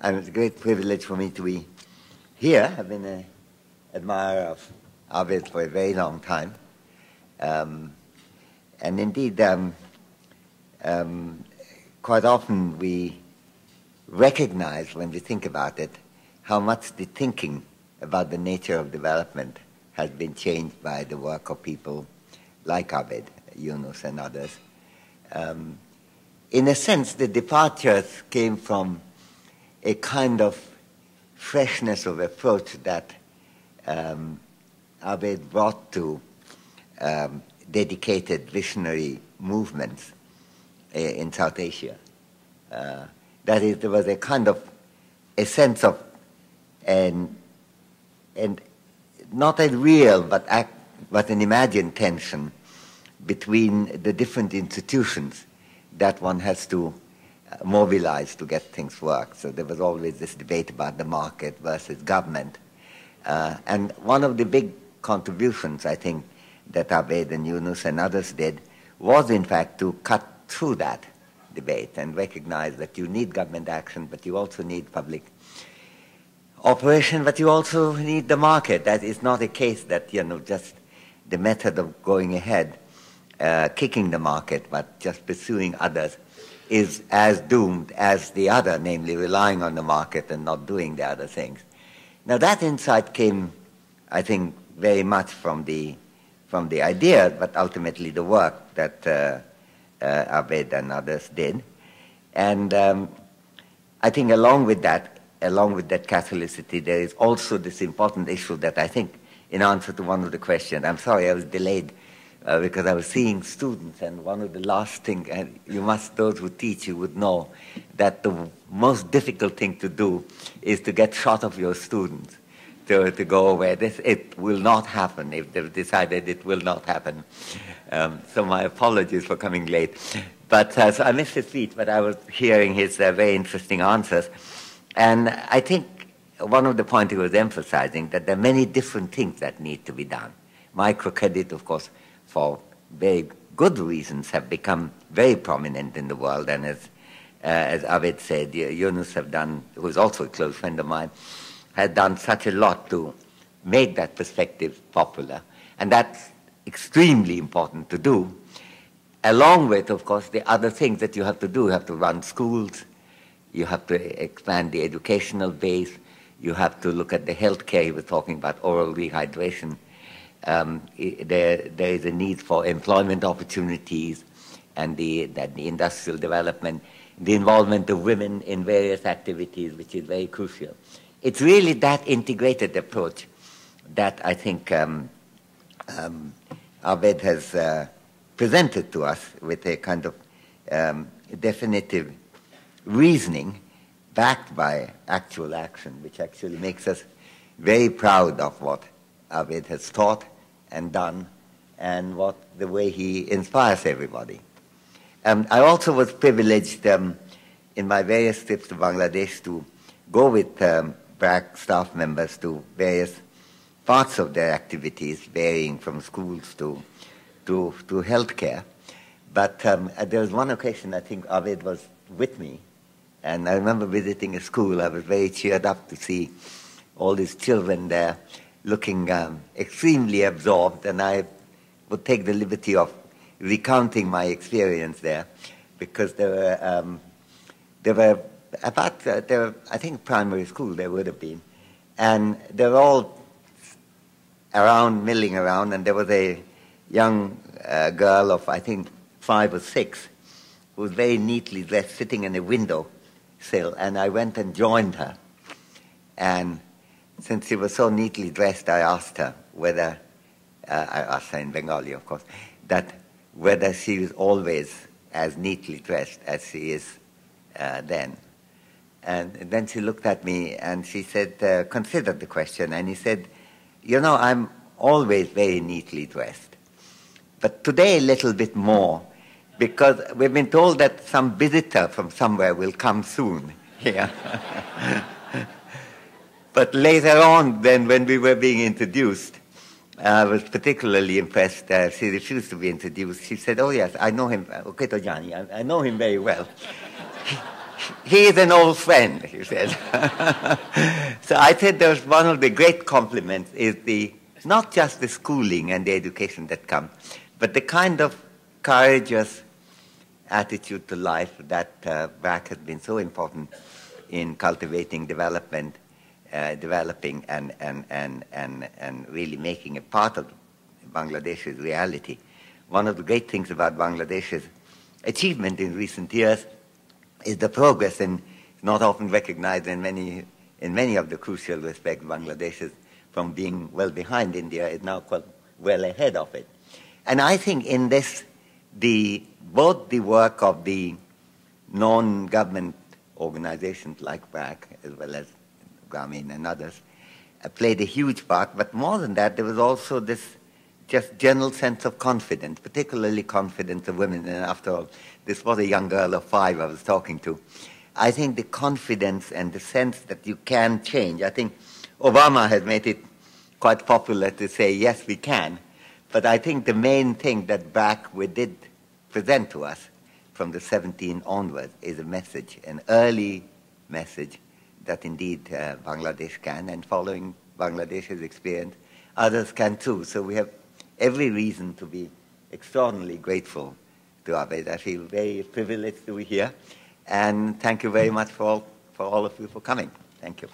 and it's a great privilege for me to be here. I've been an admirer of Abed for a very long time. And indeed, quite often we recognize, when we think about it, how much the thinking about the nature of development has been changed by the work of people like Abed, Yunus, and others. In a sense, the departures came from a kind of freshness of approach that Abed brought to dedicated visionary movements in South Asia. That is, there was a kind of a sense of and not a real but an imagined tension between the different institutions that one has to mobilize to get things work. So there was always this debate about the market versus government. And one of the big contributions, I think, that Abed and Yunus and others did was, in fact, to cut through that debate and recognize that you need government action, but you also need public operation, but you also need the market. That is not a case that, just the method of going ahead, kicking the market, but just pursuing others is as doomed as the other, namely relying on the market and not doing the other things. Now that insight came, I think, very much from the idea, but ultimately the work that Abed and others did. And I think along with that Catholicity, there is also this important issue that I think, in answer to one of the questions, I'm sorry I was delayed because I was seeing students, and one of the last things, and those who teach, you would know that the most difficult thing to do is to get shot of your students to go away. It will not happen if they've decided it will not happen. So my apologies for coming late. But so I missed his speech, but I was hearing his very interesting answers. And I think one of the points he was emphasizing, that there are many different things that need to be done. Microcredit, of course, for very good reasons, have become very prominent in the world. And as Abed said, Yunus who is also a close friend of mine, has done such a lot to make that perspective popular. And that's extremely important to do, along with, of course, the other things that you have to do. You have to run schools, you have to expand the educational base, you have to look at the healthcare. He was talking about oral rehydration. There is a need for employment opportunities and the industrial development, the involvement of women in various activities, which is very crucial. It's really that integrated approach that I think Abed has presented to us with a kind of definitive reasoning backed by actual action, which actually makes us very proud of what Abed has taught and done, and the way he inspires everybody. I also was privileged in my various trips to Bangladesh to go with BRAC staff members to various parts of their activities, varying from schools to healthcare. But there was one occasion, I think Abed was with me, and I remember visiting a school. I was very cheered up to see all these children there looking extremely absorbed, and I would take the liberty of recounting my experience there, because there were I think primary school there would have been, and they were all milling around, and there was a young girl of, I think, 5 or 6, who was very neatly dressed, sitting in a window sill, and I went and joined her. And since she was so neatly dressed, I asked her whether, I asked her in Bengali, of course, whether she was always as neatly dressed as she is then. And then she looked at me and she said, considered the question, and he said, I'm always very neatly dressed, but today a little bit more, because we've been told that some visitor from somewhere will come soon here. But later on, then, when we were being introduced, I was particularly impressed. She refused to be introduced. She said, "Oh yes, I know him. I know him very well. he is an old friend, he said. So I said there's one of the great compliments is not just the schooling and the education that comes, but the kind of courageous attitude to life that Brack has been so important in cultivating developing and really making a part of Bangladesh's reality. One of the great things about Bangladesh's achievement in recent years is the progress, and it's not often recognized in many of the crucial respects. Bangladesh is, from being well behind India, is now quite well ahead of it. And I think in this, both the work of the non-government organizations like BRAC, as well as Grameen and others, played a huge part. But more than that, there was also this just general sense of confidence, particularly confidence of women. And after all, this was a young girl of 5 I was talking to. I think the confidence and the sense that you can change. I think Obama has made it quite popular to say, yes, we can. But I think the main thing that we did present to us from the 17 onwards is a message, an early message that indeed Bangladesh can, and following Bangladesh's experience, others can too. So we have every reason to be extraordinarily grateful to Abed. I feel very privileged to be here. And thank you very much for all of you for coming. Thank you.